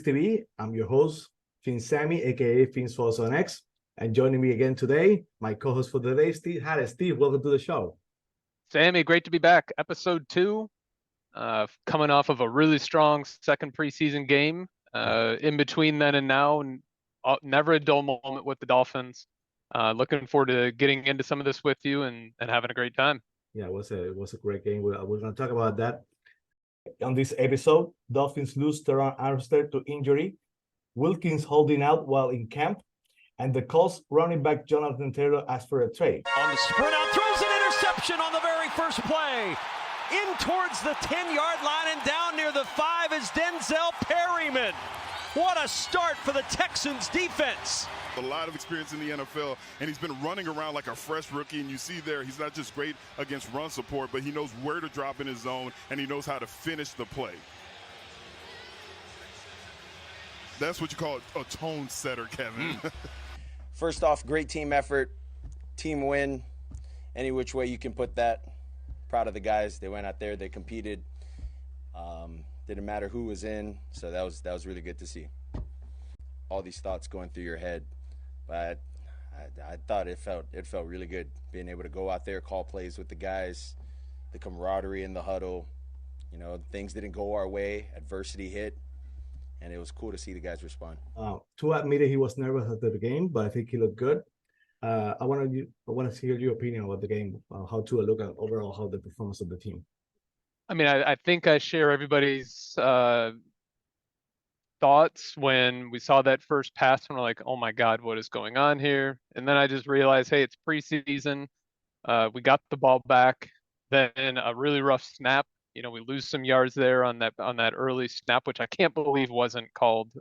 TV. I'm your host, Sammy AKA FINS on X. And joining me again today, my co-host for the day, Steve Hallett. Steve, welcome to the show. Sammy, great to be back. Episode 2, coming off of a really strong second preseason game. In between then and now, never a dull moment with the Dolphins. Looking forward to getting into some of this with you and having a great time. Yeah, it was a great game. We're going to talk about that on this episode. Dolphins lose Terron Armstead to injury. Wilkins holding out while in camp. And the Colts running back Jonathan Taylor asked for a trade. On the sprint out, throws an interception on the very first play. In towards the 10-yard line and down near the 5 is Denzel Perryman. What a start for the Texans defense. A lot of experience in the NFL, and he's been running around like a fresh rookie, and you see there he's not just great against run support, but he knows where to drop in his zone, and he knows how to finish the play. That's what you call a tone setter, Kevin. First off, great team effort, team win, any which way you can put that. Proud of the guys. They went out there, they competed. Didn't matter who was in, so that was really good to see. All these thoughts going through your head, but I thought it felt really good being able to go out there, call plays with the guys, the camaraderie in the huddle. You know, things didn't go our way, adversity hit, and it was cool to see the guys respond. Tua admitted he was nervous after the game, but I think he looked good. I want to hear your opinion about the game, how Tua looked at overall, how the performance of the team. I mean, I think I share everybody's thoughts when we saw that first pass and we're like, oh my God, what is going on here? And then I just realized, hey, it's preseason. We got the ball back, then a really rough snap. You know, we lose some yards there on that early snap, which I can't believe wasn't called,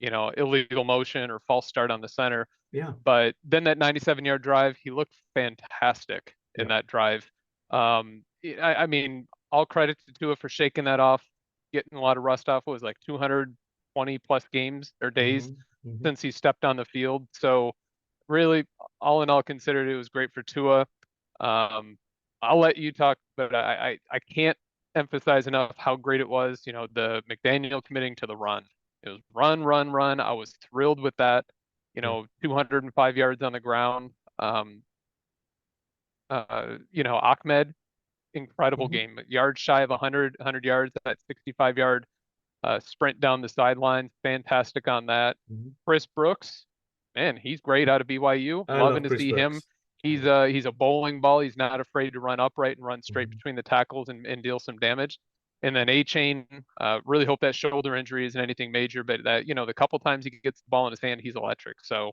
illegal motion or false start on the center. Yeah. But then that 97-yard drive, he looked fantastic in that drive. I mean, all credit to Tua for shaking that off, getting a lot of rust off. It was like 220 plus games or days since he stepped on the field. So really, all in all considered, it was great for Tua. I'll let you talk, but I can't emphasize enough how great it was. You know, the McDaniel committing to the run. It was run, run, run. I was thrilled with that. You know, 205 yards on the ground. Ahmed, incredible game. Yards shy of 100 yards, that 65-yard sprint down the sidelines. Fantastic on that. Chris Brooks, man, he's great out of BYU. Loving to see him. He's a bowling ball. He's not afraid to run upright and run straight between the tackles and deal some damage. And then A-Chain, really hope that shoulder injury isn't anything major, but that, the couple times he gets the ball in his hand, he's electric. So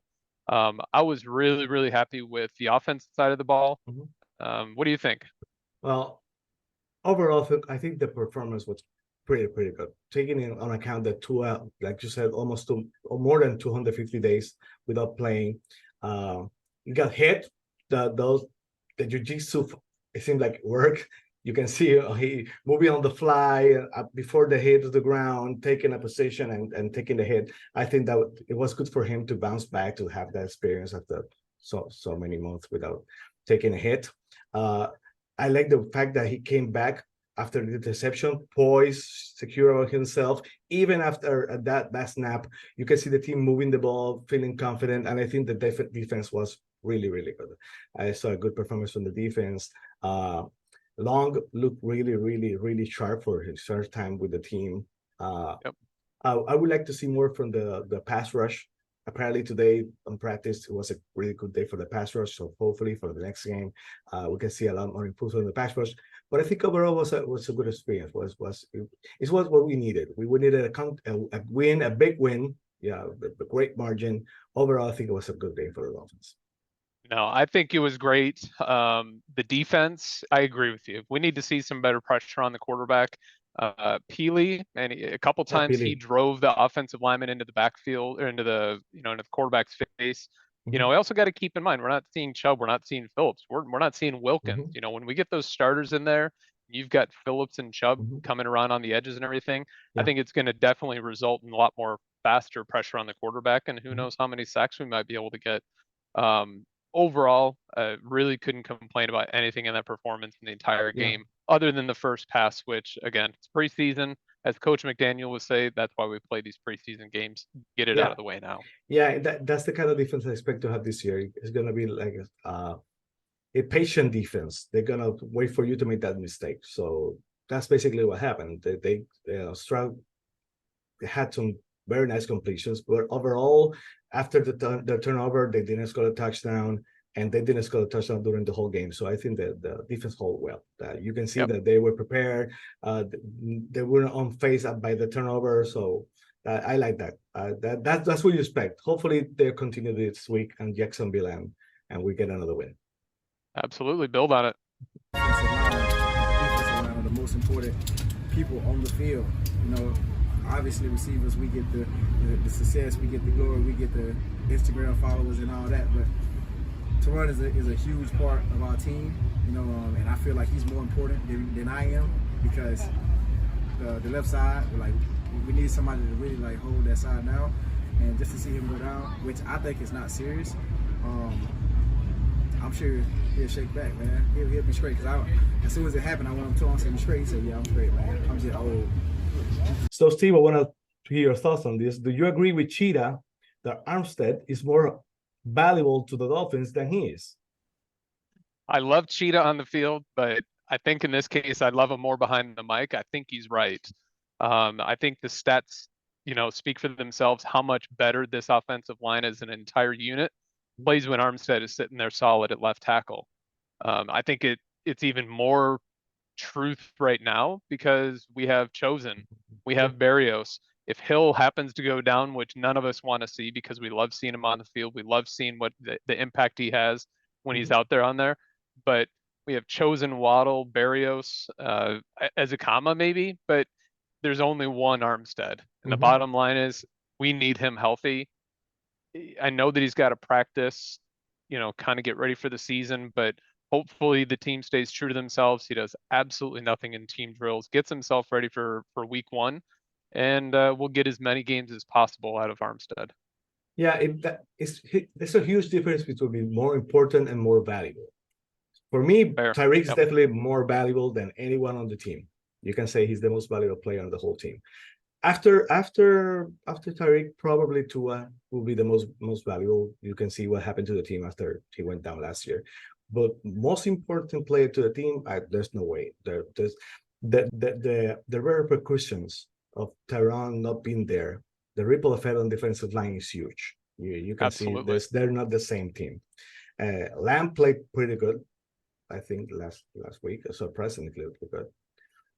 I was really, really happy with the offensive side of the ball. What do you think? Well, overall, I think the performance was pretty good. Taking on account that Tua, like you said, more than 250 days without playing. He got hit. The jiu-jitsu, it seemed like work. You can see he moving on the fly before the hit to the ground, taking a position and taking the hit. I think that it was good for him to bounce back, to have that experience after so many months without taking a hit. I like the fact that he came back after the interception, poised, secure of himself. Even after that snap, you can see the team moving the ball, feeling confident, and I think the defense was really, really good. I saw a good performance from the defense. Long looked really, really, really sharp for his first time with the team. I would like to see more from the pass rush. Apparently today on practice, it was a really good day for the pass rush. So hopefully for the next game, we can see a lot more improvement in the pass rush. But I think overall was a good experience. It was what we needed. We needed a win, a big win. Yeah, a great margin. Overall, I think it was a good day for the Dolphins. No, I think it was great. The defense, I agree with you. We need to see some better pressure on the quarterback. Peely, and a couple times he drove the offensive lineman into the backfield or into the quarterback's face. We also got to keep in mind, we're not seeing Chubb, we're not seeing Phillips, we're not seeing Wilkins. When we get those starters in there, you've got Phillips and Chubb coming around on the edges and everything. I think it's going to definitely result in a lot more faster pressure on the quarterback, and who knows how many sacks we might be able to get. Overall, really couldn't complain about anything in that performance in the entire game, other than the first pass, which again, it's preseason. as Coach McDaniel would say, that's why we play these preseason games. Get it out of the way now. Yeah, that's the kind of defense I expect to have this year. It's gonna be like a patient defense. They're gonna wait for you to make that mistake. So that's basically what happened. They had some very nice completions, but overall, after the turnover, they didn't score a touchdown, and they didn't score a touchdown during the whole game. So I think that the defense hold well. You can see that they were prepared. They weren't unfazed by the turnover. So I like that. That's what you expect. Hopefully they continue this week and Jacksonville, and we get another win. Absolutely, build on it. Defensive line are the most important people on the field. You know, obviously receivers, we get the success, we get the glory, we get the Instagram followers and all that. But Terron is a huge part of our team. You know, and I feel like he's more important than I am, because the left side, we need somebody to really hold that side now. And just to see him go down, which I think is not serious. I'm sure he'll shake back, man. He'll be straight. Because as soon as it happened, I went up to him and said, "You straight?" He said, "Yeah, I'm straight, man. I'm just old." So, Steve, I want to hear your thoughts on this. Do you agree with Cheetah that Armstead is more valuable to the Dolphins than he is? I love Cheetah on the field, but I think in this case, I love him more behind the mic. I think he's right. I think the stats, speak for themselves, how much better this offensive line as an entire unit plays when Armstead is sitting there solid at left tackle. I think it's even more truth right now because we have Chosen, we have Berrios. If Hill happens to go down, which none of us want to see because we love seeing him on the field, we love seeing what the impact he has when he's out there on there. But we have Chosen, Waddle, Berrios as a comma maybe, but there's only one Armstead. And the bottom line is we need him healthy. I know that he's got to practice, kind of get ready for the season, but hopefully the team stays true to themselves. He does absolutely nothing in team drills, gets himself ready for week 1, and we'll get as many games as possible out of Armstead. Yeah, there's a huge difference between more important and more valuable. For me, Tyreek is definitely more valuable than anyone on the team. You can say he's the most valuable player on the whole team. After Tyreek, probably Tua will be the most valuable. You can see what happened to the team after he went down last year. But most important player to the team, there's no way. There's the repercussions of Terron not being there. The ripple effect on defensive line is huge. You can see they're not the same team. Lamb played pretty good, I think last week, surprisingly good.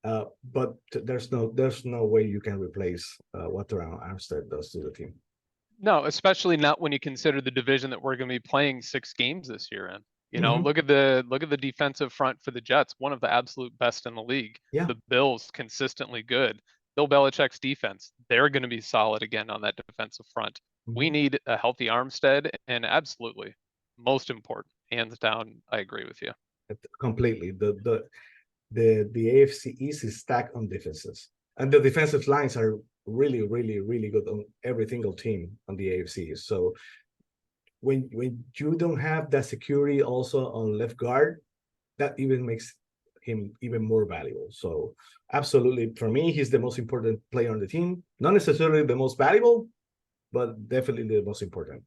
But there's no way you can replace what Terron Armstead does to the team. No, especially not when you consider the division that we're going to be playing 6 games this year in. Look at the defensive front for the Jets, one of the absolute best in the league. Yeah. The Bills consistently good. Bill Belichick's defense, they're going to be solid again on that defensive front. We need a healthy Armstead, and absolutely, most important, hands down, I agree with you. Completely. The AFC East is stacked on defenses, and the defensive lines are really, really, really good on every single team on the AFC. So when you don't have that security also on left guard, that even makes him even more valuable. So absolutely, for me, he's the most important player on the team. Not necessarily the most valuable, but definitely the most important.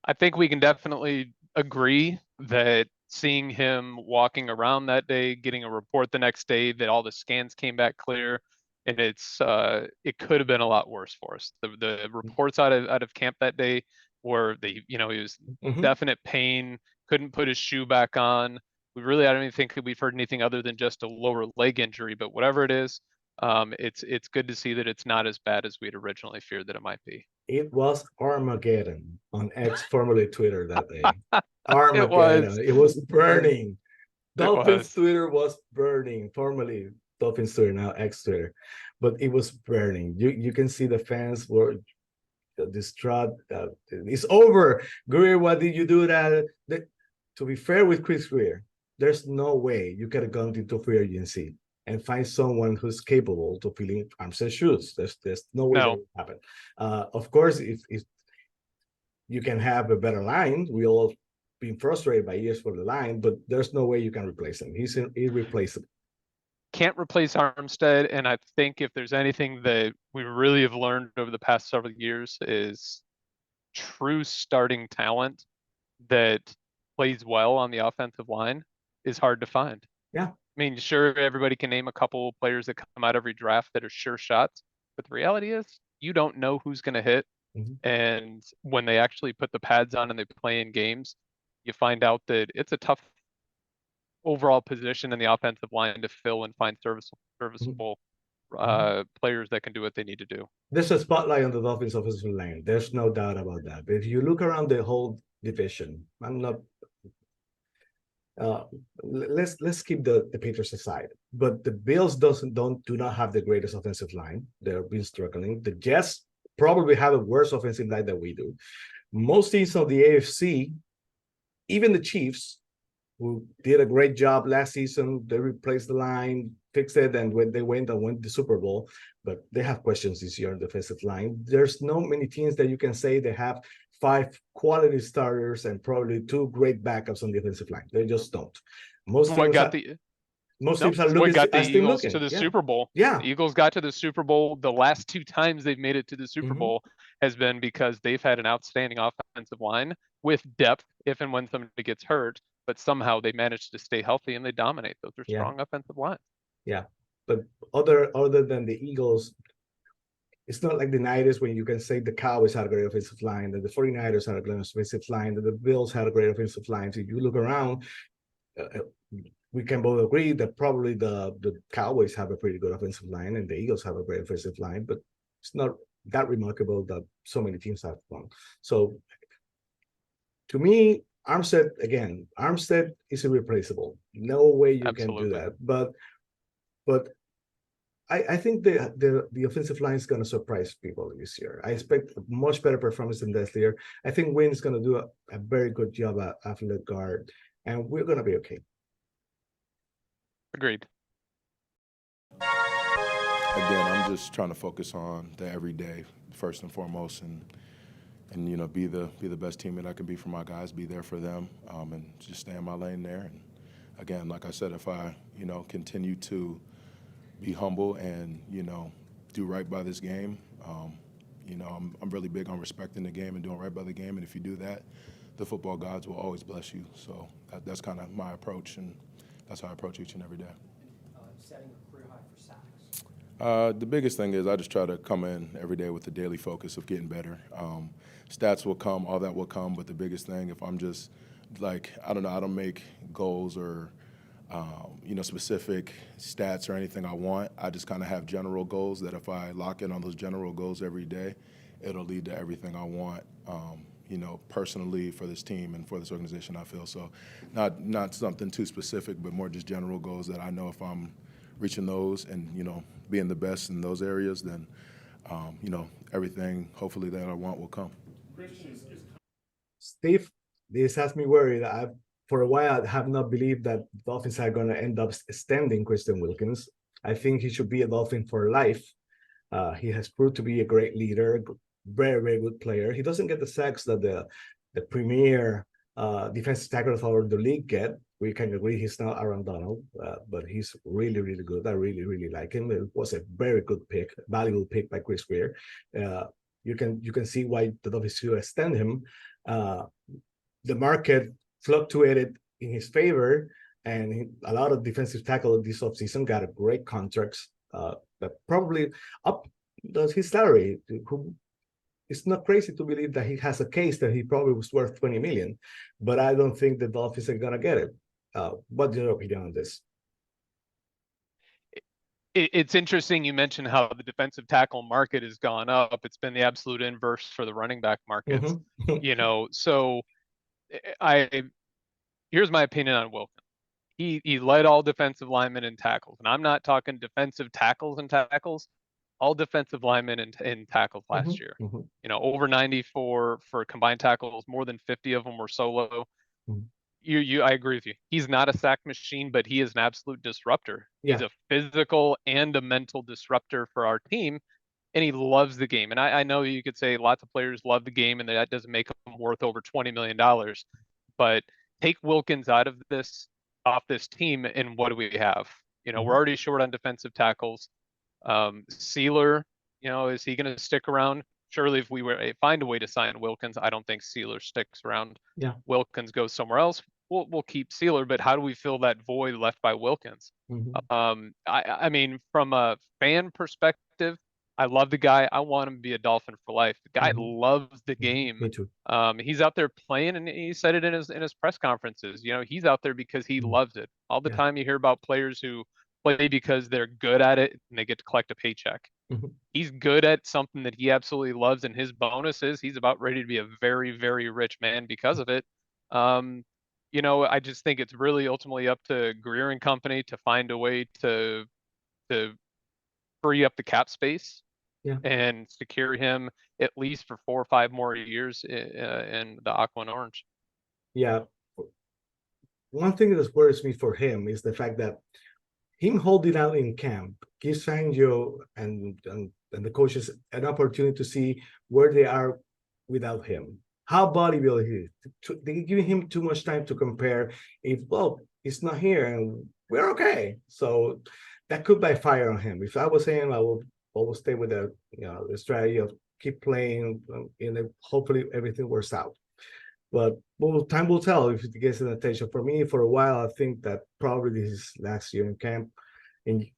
I think we can definitely agree that seeing him walking around that day, getting a report the next day that all the scans came back clear, and it could have been a lot worse for us. The reports out of camp that day were he was definite pain, couldn't put his shoe back on. I don't even think we've heard anything other than just a lower leg injury, but whatever it is, it's good to see that it's not as bad as we'd originally feared that it might be. It was Armageddon on X, formerly Twitter, that day. Armageddon. It was burning. Dolphins Twitter was burning. Formerly Dolphins Twitter, now X Twitter. But it was burning. You can see the fans were distraught. It's over. Greer, why did you do that? To be fair with Chris Greer, there's no way you could have gone into free agency and find someone who's capable to fill in Armstead's shoes. There's no way that would happen. Of course, if you can have a better line, we all been frustrated by years for the line, but there's no way you can replace him. He's irreplaceable. can't replace Armstead, and I think if there's anything that we really have learned over the past several years is true starting talent that plays well on the offensive line is hard to find. Yeah. I mean, sure, everybody can name a couple of players that come out every draft that are sure shots, but the reality is you don't know who's going to hit. And when they actually put the pads on and they play in games, you find out that it's a tough overall position in the offensive line to fill and find serviceable players that can do what they need to do. There's a spotlight on the Dolphins offensive line. There's no doubt about that. But if you look around the whole division, I'm not. Let's keep the Patriots aside. But the Bills do not have the greatest offensive line. They've been struggling. The Jets probably have a worse offensive line than we do. Most teams of the AFC, even the Chiefs, who did a great job last season, they replaced the line, fixed it, and when they went and won the Super Bowl, but they have questions this year on the defensive line. There's no many teams that you can say they have 5 quality starters and probably 2 great backups on the defensive line. They just don't. Most teams are looking got the as Eagles looking. to the Super Bowl. Yeah. The Eagles got to the Super Bowl. The last 2 times they've made it to the Super Bowl has been because they've had an outstanding offensive line with depth if and when somebody gets hurt, but somehow they managed to stay healthy and they dominate. Those are strong offensive lines. Yeah. But other than the Eagles, it's not like the 90s when you can say the Cowboys had a great offensive line, that the 49ers had a great offensive line, that the Bills had a great offensive line. So if you look around, we can both agree that probably the Cowboys have a pretty good offensive line and the Eagles have a great offensive line, but it's not that remarkable that so many teams have one. So to me, Armstead is irreplaceable. No way you can do that. But I think the offensive line is going to surprise people this year. I expect a much better performance than this year. I think Wynn is going to do a very good job at left guard, and we're going to be okay. Agreed. Again, I'm just trying to focus on the everyday first and foremost, and you know, be the best teammate I can be for my guys, be there for them, and just stay in my lane there. And again, like I said, if I continue to be humble and do right by this game, I'm really big on respecting the game and doing right by the game. And if you do that, the football gods will always bless you. So that's kind of my approach, and that's how I approach each and every day. Setting a career high for sacks. The biggest thing is I just try to come in every day with the daily focus of getting better. Stats will come, all that will come, but the biggest thing, if I'm just like, I don't make goals or specific stats or anything I want. I just kind of have general goals that if I lock in on those general goals every day, it'll lead to everything I want, personally for this team and for this organization, I feel. So not something too specific, but more just general goals that I know if I'm reaching those and, being the best in those areas, then, everything hopefully that I want will come. Steve, this has me worried. For a while, I have not believed that Dolphins are going to end up extending Christian Wilkins. I think he should be a Dolphin for life. He has proved to be a great leader, very, very good player. He doesn't get the sacks that the premier defensive tackles of the league get. We can agree he's not Aaron Donald, but he's really, really good. I really, really like him. It was a very good pick, valuable pick by Chris Weir. You can see why the Dolphins should extend him. The market fluctuated in his favor, and a lot of defensive tackle this offseason got a great contracts that probably up does his salary. It's not crazy to believe that he has a case that he probably was worth $20 million, but I don't think the Dolphins are gonna get it. What's your opinion on this? It's interesting you mentioned how the defensive tackle market has gone up. It's been the absolute inverse for the running back markets. So here's my opinion on Wilkins. He led all defensive linemen in tackles, and I'm not talking defensive tackles and tackles, all defensive linemen in tackles last year. Over 90 for combined tackles, more than 50 of them were solo. I agree with you. He's not a sack machine, but he is an absolute disruptor. He's a physical and a mental disruptor for our team, and he loves the game. And I know you could say lots of players love the game, and that doesn't make him worth over $20 million. But take Wilkins off this team, and what do we have? You know, we're already short on defensive tackles. Sealer, you know, is he going to stick around? Surely if we find a way to sign Wilkins, I don't think Sealer sticks around. Yeah. Wilkins goes somewhere else. We'll keep Sealer, but how do we fill that void left by Wilkins? I mean, from a fan perspective, I love the guy. I want him to be a Dolphin for life. The guy loves the game. Me too. He's out there playing, and he said it in his press conferences. You know, he's out there because he loves it. All the time you hear about players who play because they're good at it and they get to collect a paycheck. He's good at something that he absolutely loves, and his bonus is he's about ready to be a very, very rich man because of it. You know, I just think it's really ultimately up to Greer and company to find a way to free up the cap space and secure him at least for 4 or 5 more years in the aqua and orange. Yeah. One thing that worries me for him is the fact that him holding out in camp gives Fangio and the coaches an opportunity to see where they are without him. How valuable he is. They're giving him too much time to compare. If, well, he's not here and we're okay. So that could backfire on him. If I was saying, I will stay with the strategy of keep playing, and hopefully everything works out. But time will tell if it gets an attention. For me, for a while, I think that probably this is last year in camp, in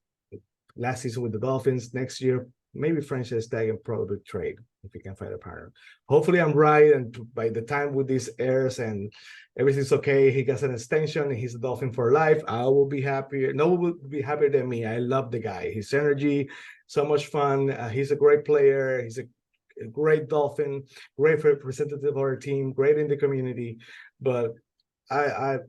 last season with the Dolphins. Next year, maybe franchise tag and probably trade if we can find a partner. Hopefully I'm right, and by the time with this airs and everything's okay, he gets an extension and he's a Dolphin for life, I will be happier. No one will be happier than me. I love the guy. His energy, so much fun. He's a great player. He's a great Dolphin, great representative of our team, great in the community. But I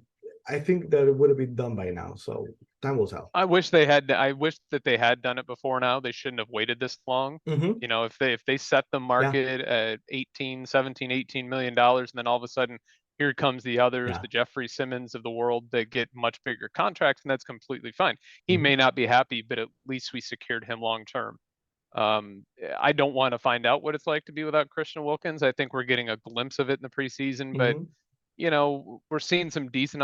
think that it would have been done by now. So time will tell. I wish that they had done it before now. They shouldn't have waited this long. You know, if they set the market at 17, 18 million dollars, and then all of a sudden here comes the others, the Jeffrey Simmons of the world, that get much bigger contracts, and that's completely fine. He may not be happy, but at least we secured him long term. I don't want to find out what it's like to be without Christian Wilkins. I think we're getting a glimpse of it in the preseason, but you know, we're seeing some decent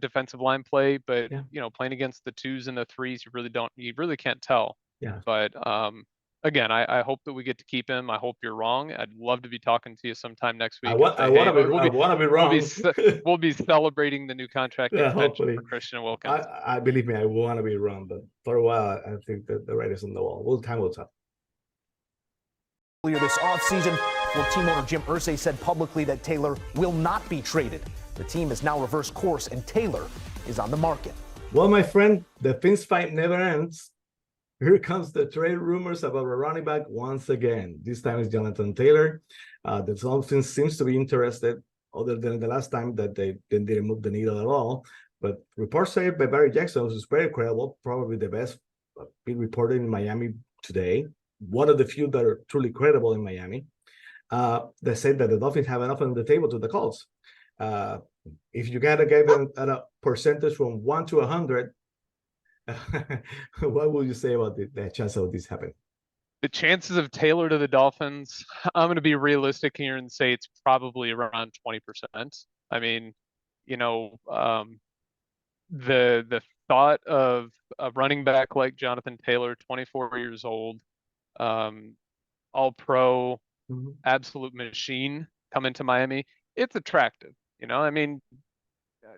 defensive line play, but you know, playing against the 2s and the 3s, you really can't tell. But again, I hope that we get to keep him. I hope you're wrong. I'd love to be talking to you sometime next week. I want to be wrong. We'll be celebrating the new contract extension for Christian Wilkins. I believe me, I want to be wrong, but for a while, I think that the writing's on the wall. Time will tell. Earlier this offseason, team owner Jim Irsay said publicly that Taylor will not be traded. The team has now reversed course, and Taylor is on the market. Well, my friend, the FINS fight never ends. Here comes the trade rumors about a running back once again. This time it's Jonathan Taylor. The Dolphins seems to be interested, other than the last time that they didn't move the needle at all. But reports say by Barry Jackson, who's very credible, probably the best beat reporter in Miami today, one of the few that are truly credible in Miami. They said that the Dolphins have enough on the table to the Colts. If you gotta give them at a percentage from 1 to 100, what would you say about the chance of this happening? The chances of Taylor to the Dolphins, I'm going to be realistic here and say it's probably around 20%. I mean, you know, the thought of a running back like Jonathan Taylor, 24 years old, all pro, absolute machine, coming to Miami, it's attractive. You know, I mean,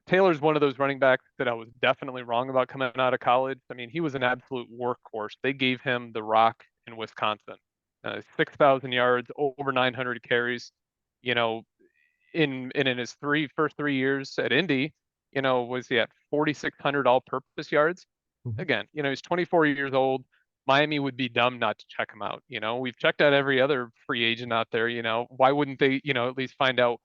Taylor's one of those running backs that I was definitely wrong about coming out of college. I mean, he was an absolute workhorse. They gave him the rock in Wisconsin, 6,000 yards, over 900 carries. You know, in his first 3 years at Indy, you know, was he at 4,600 all-purpose yards? Again, you know, he's 24 years old. Miami would be dumb not to check him out. You know, we've checked out every other free agent out there. You know, why wouldn't they, you know, at least find out,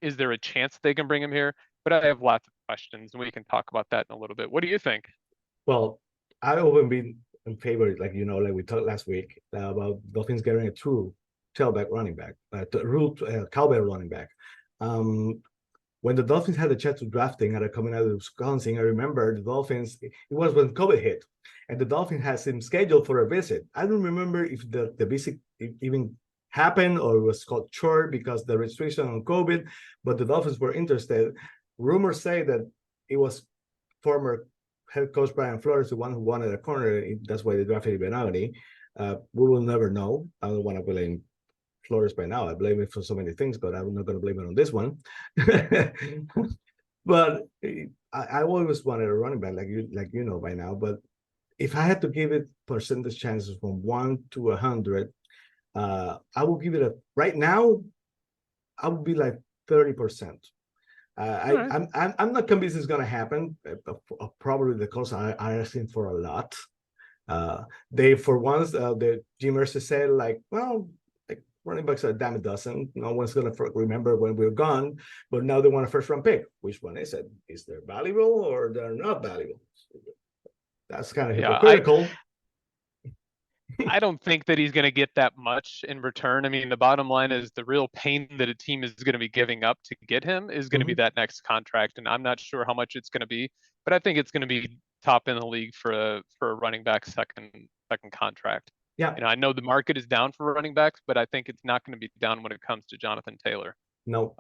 is there a chance they can bring him here? But I have lots of questions, and we can talk about that in a little bit. What do you think? Well, I've always been in favor, like, you know, like we talked last week about Dolphins getting a true tailback running back, cowbell running back. When the Dolphins had the chance to drafting coming out of Wisconsin, I remember the Dolphins, it was when COVID hit, and the Dolphins has him scheduled for a visit. I don't remember if the visit even happened or it was called short because the restriction on COVID, but the Dolphins were interested. Rumors say that it was former head coach Brian Flores, the one who wanted a corner. That's why they drafted Benagany. We will never know. I don't want to blame Flores by now. I blame it for so many things, but I'm not going to blame it on this one. But I always wanted a running back, like you know by now. But if I had to give it percentage chances from 1 to 100, I will give it right now. I would be like 30%. I'm not convinced it's going to happen. Probably the Colts are asking for a lot. They, for once, the Jim Irsay said, like, well, like, running backs are a dime a dozen. No one's going to remember when we're gone. But now they want a first-round pick. Which one is it? Is they valuable or they're not valuable? That's kind of hypocritical. I don't think that he's going to get that much in return. I mean, the bottom line is the real pain that a team is going to be giving up to get him is going to be that next contract. And I'm not sure how much it's going to be, but I think it's going to be top in the league for a running back second contract. Yeah. You know, I know the market is down for running backs, but I think it's not going to be down when it comes to Jonathan Taylor. No,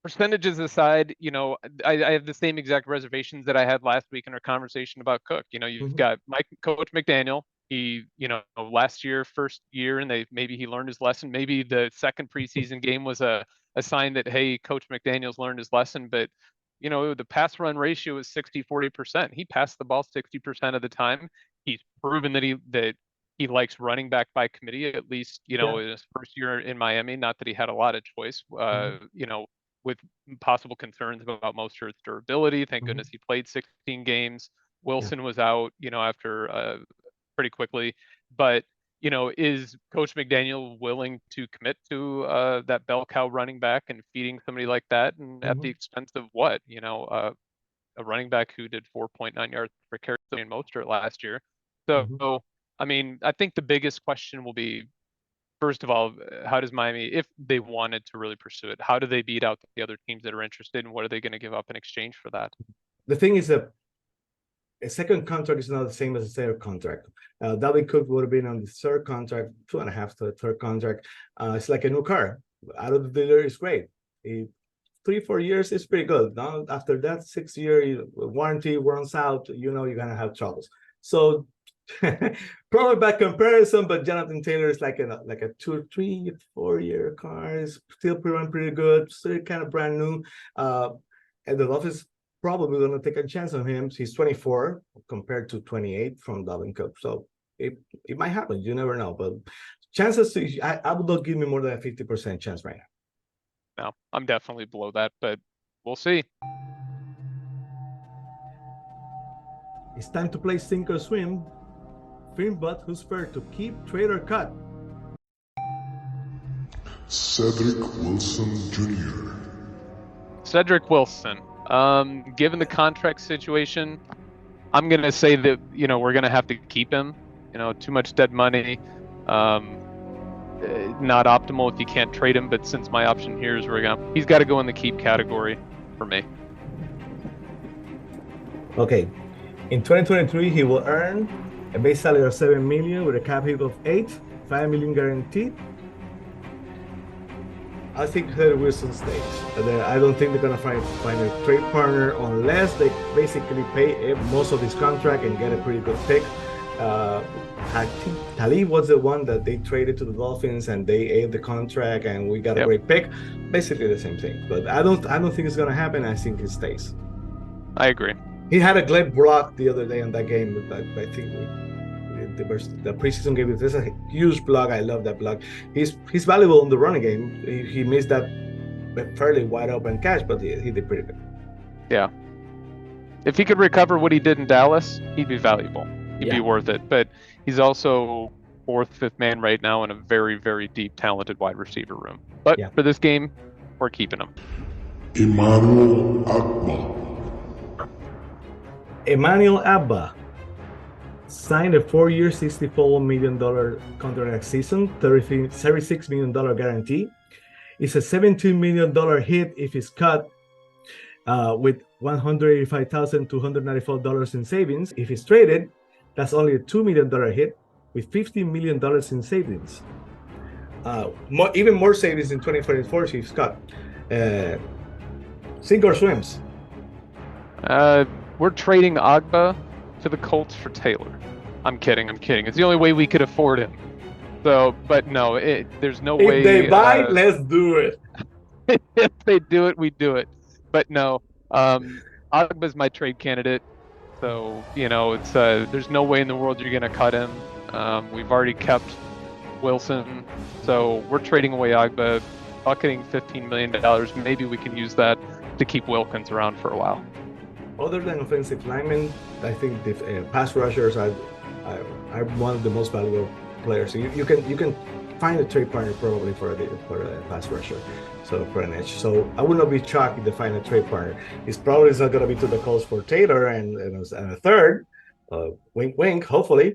percentages aside, you know, I have the same exact reservations that I had last week in our conversation about Cook. You know, you've got Coach McDaniel. He, you know, first year, and maybe he learned his lesson. Maybe the second preseason game was a sign that, hey, Coach McDaniel's learned his lesson. But, you know, the pass run ratio is 60-40%. He passed the ball 60% of the time. He's proven that he likes running back by committee, at least, you know, in his first year in Miami. Not that he had a lot of choice, you know, with possible concerns about Mostert's durability. Thank goodness he played 16 games. Wilson was out, you know, after pretty quickly. But, you know, is Coach McDaniel willing to commit to that bell cow running back and feeding somebody like that, and at the expense of what? You know, a running back who did 4.9 yards per carry in Mostert last year. So, I mean, I think the biggest question will be, first of all, how does Miami, if they wanted to really pursue it, how do they beat out the other teams that are interested, and what are they going to give up in exchange for that? The thing is that a second contract is not the same as a third contract. Dalvin Cook would have been on the third contract, 2.5 to the third contract. It's like a new car. Out of the dealer is great. 3-4 years is pretty good. Now, after that 6-year warranty runs out, you know you're going to have troubles. So probably by comparison, but Jonathan Taylor is like a 2, 3, 4-year car. Is still pretty good, still kind of brand new. And the Dolphins probably going to take a chance on him. He's 24 compared to 28 from Dalvin Cook. So it might happen. You never know. But chances, I would not give me more than a 50% chance right now. No, I'm definitely below that, but we'll see. It's time to play sink or swim. Finbot, who's fair to keep, trade, or cut? Cedric Wilson Jr. Cedric Wilson. Given the contract situation, I'm going to say that, you know, we're going to have to keep him. You know, too much dead money. Not optimal if you can't trade him, but since my option here is he's got to go in the keep category for me. Okay. In 2023, he will earn a base salary of $7 million with a cap hit of $8, $5 million guaranteed. I think Cedric Wilson stays. I don't think they're gonna find a trade partner unless they basically pay most of his contract and get a pretty good pick. I think Talib was the one that they traded to the Dolphins and they ate the contract and we got a great pick. Basically the same thing. But I don't think it's gonna happen. I think he stays. I agree. He had a great block the other day on that game. I think the preseason game, this is a huge block. I love that block. He's valuable in the running game. He missed that fairly wide open catch, but he did pretty good. Yeah. If he could recover what he did in Dallas, he'd be valuable. He'd be worth it. But he's also 4th, 5th man right now in a very, very deep, talented wide receiver room. But for this game, we're keeping him. Emmanuel Abba signed a 4-year, $64 million contract next season, $36 million guarantee. It's a $17 million hit if it's cut with $185,294 in savings. If it's traded, that's only a $2 million hit with $15 million in savings. Even more savings in 2024 if it's cut. Sink or swims? We're trading Agba to the Colts for Taylor. I'm kidding. It's the only way we could afford him. So, but no, there's no way. If they buy, let's do it. If they do it, we do it. But no, Agba's my trade candidate. So, it's there's no way in the world you're going to cut him. We've already kept Wilson. So we're trading away Agba, bucketing $15 million. Maybe we can use that to keep Wilkins around for a while. Other than offensive linemen, I think the pass rushers are one of the most valuable players. So you can find a trade partner probably for a pass rusher, so for an edge. So I would not be shocked if they find a trade partner. It's probably not going to be to the Colts for Taylor and a third. Wink, wink. Hopefully.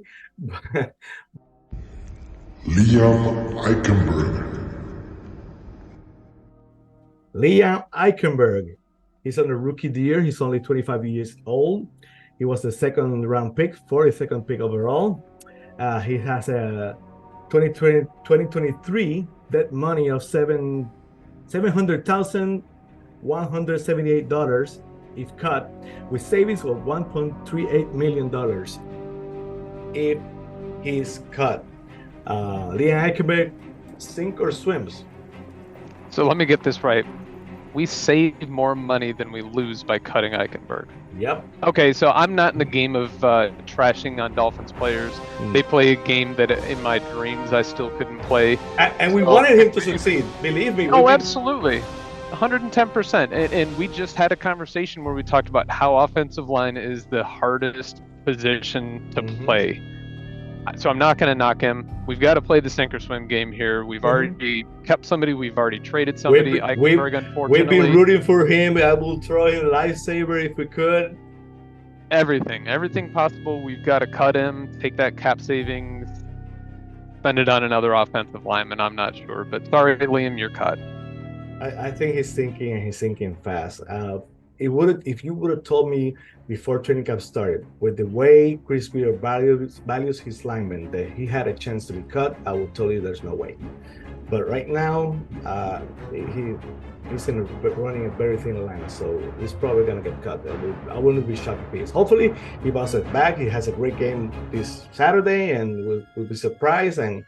Liam Eichenberg. Liam Eichenberg. He's on the rookie deal. He's only 25 years old. He was the second round pick, 42nd pick overall. He has a 2023 dead money of $700,178 if cut, with savings of $1.38 million if he's cut. Liam Eichenberg, sink or swims? So let me get this right. We save more money than we lose by cutting Eichenberg. Yep. Okay, so I'm not in the game of trashing on Dolphins players. They play a game that in my dreams I still couldn't play. And we wanted him to succeed. Believe me. Oh, absolutely. 110%. And we just had a conversation where we talked about how offensive line is the hardest position to play. So I'm not going to knock him. We've got to play the sink or swim game here. We've already kept somebody. We've already traded somebody. Eichenberg, unfortunately. We've been rooting for him. I will throw him a lifesaver if we could. Everything possible. We've got to cut him, take that cap savings, spend it on another offensive lineman. I'm not sure. But sorry, Liam, you're cut. I think he's thinking, and he's thinking fast. If you would have told me before training camp started, with the way Chris Peter values his linemen, that he had a chance to be cut, I would tell you there's no way. But right now, he's running a very thin line, so he's probably gonna get cut. I wouldn't be shocked if he is. Hopefully, he bounces back. He has a great game this Saturday, and we'll be surprised, and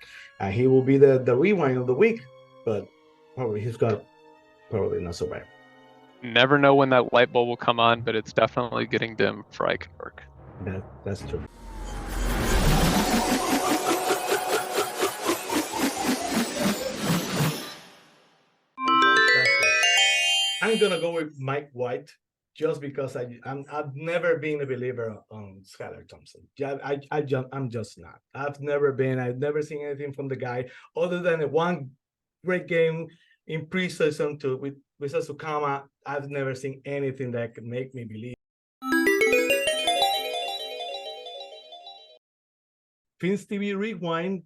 he will be the rewind of the week. But probably he's got probably not so bad. Never know when that light bulb will come on, but it's definitely getting dim for Eichenberg. That's true. I'm gonna go with Mike White just because I've never been a believer on Skylar Thompson. I'm just not. I've never seen anything from the guy other than one great game in preseason with Sukama. I've never seen anything that could make me believe. FINS TV Rewind,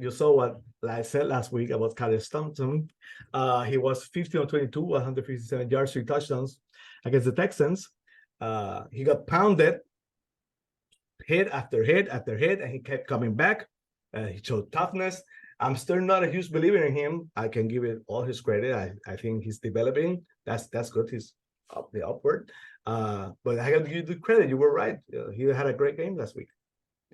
you saw what I said last week about Skylar Thompson. He was 15 of 22, 157 yards, 3 touchdowns against the Texans. He got pounded, hit after hit after hit, and he kept coming back. He showed toughness. I'm still not a huge believer in him. I can give it all his credit. I think he's developing. That's good. He's upward. But I got to give you the credit. You were right. He had a great game last week.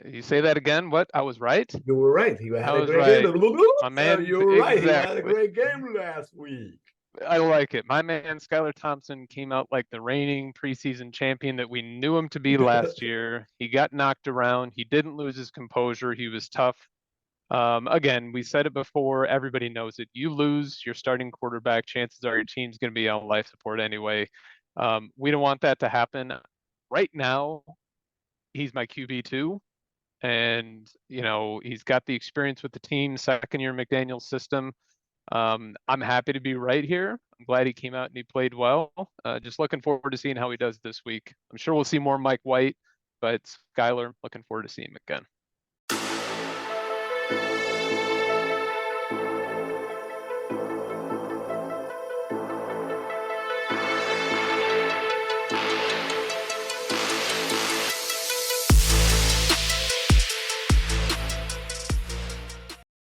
You say that again? What? I was right? You were right. He had a great game. My man, you were right. He had a great game last week. I like it. My man, Skylar Thompson, came out like the reigning preseason champion that we knew him to be last year. He got knocked around. He didn't lose his composure. He was tough. Again, we said it before. Everybody knows it. You lose your starting quarterback, chances are your team's going to be on life support anyway. We don't want that to happen. Right now, he's my QB2. And, he's got the experience with the team, second-year McDaniels system. I'm happy to be right here. I'm glad he came out and he played well. Just looking forward to seeing how he does this week. I'm sure we'll see more Mike White, but Skylar, looking forward to seeing him again.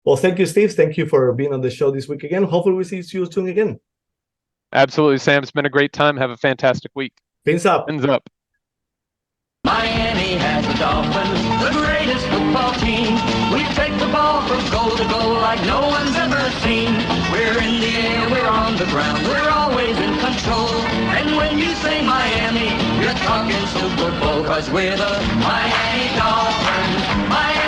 Well, thank you, Steve. Thank you for being on the show this week again. Hopefully we see you soon again. Absolutely, Sam. It's been a great time. Have a fantastic week. Fins up. Fins up. Miami has the Dolphins, the greatest football team. We take the ball from goal to goal like no one's ever seen. We're in the air, we're on the ground, we're always in control. And when you say Miami, you're talking Super Bowl, 'cause we're the Miami Dolphins.